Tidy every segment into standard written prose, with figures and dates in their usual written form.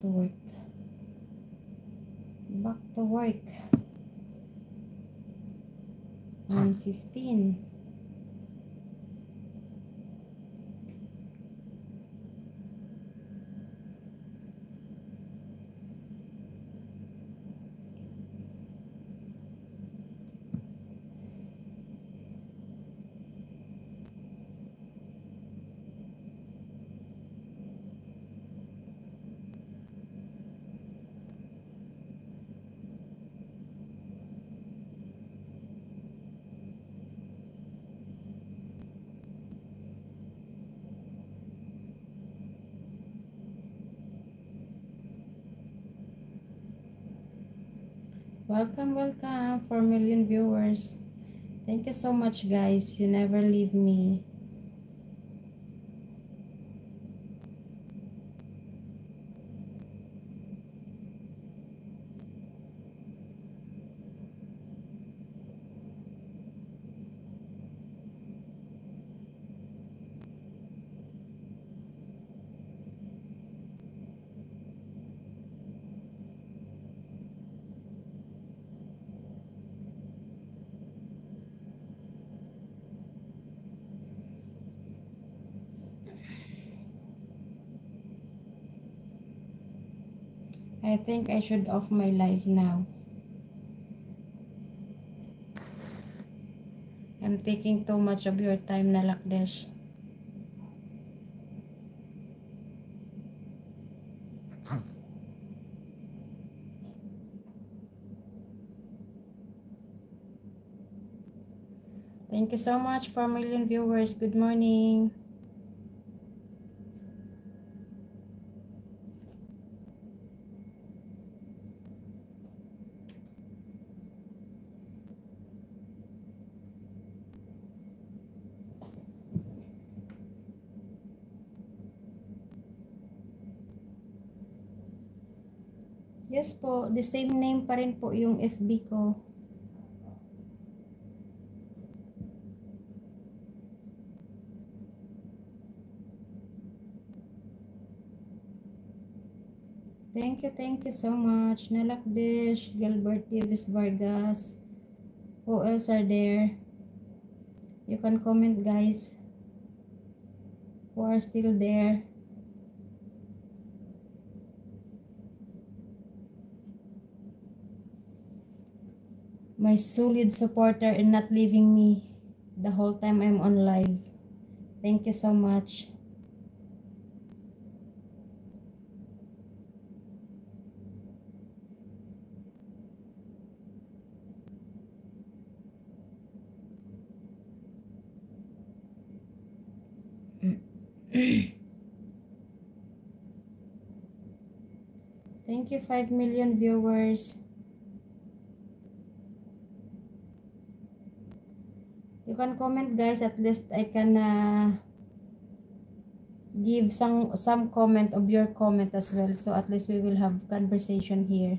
To work. Back to work. 1:15. Welcome, welcome, 4 million viewers. Thank you so much, guys. You never leave me. I think I should off my live now. I'm taking too much of your time, Nalakdesh. Thank you so much, 4 million viewers. Good morning. Yes po, the same name pa rin po yung FB ko. Thank you so much. Nalakdesh, Gilbert Davis Vargas. Who else are there? You can comment, guys, who are still there. My solid supporter and not leaving me the whole time I'm on live. Thank you so much. Thank you, 5 million viewers. You can comment, guys. At least I can give some comment of your comment as well. So at least we will have conversation here.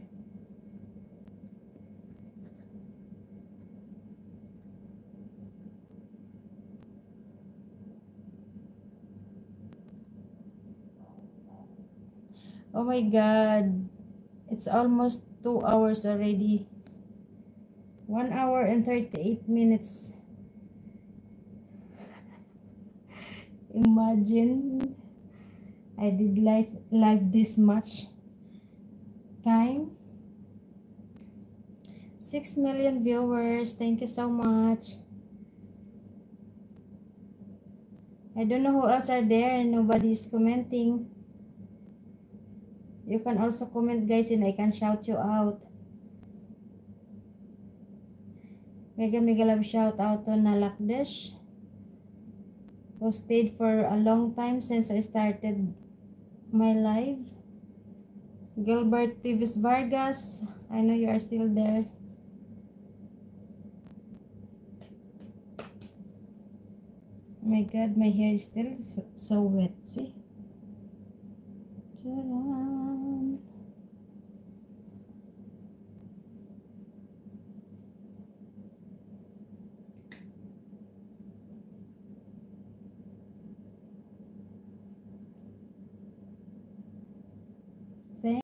Oh my God. It's almost 2 hours already. 1 hour and 38 minutes. Imagine I did live this much time. 6 million viewers. Thank you so much. I don't know who else are there. Nobody is commenting. You can also comment, guys, and I can shout you out. Mega love shout out to Nalakdesh, who stayed for a long time since I started my live. Gilbert Davis Vargas, I know you are still there. Oh my God, my hair is still so wet. See? Ta-da!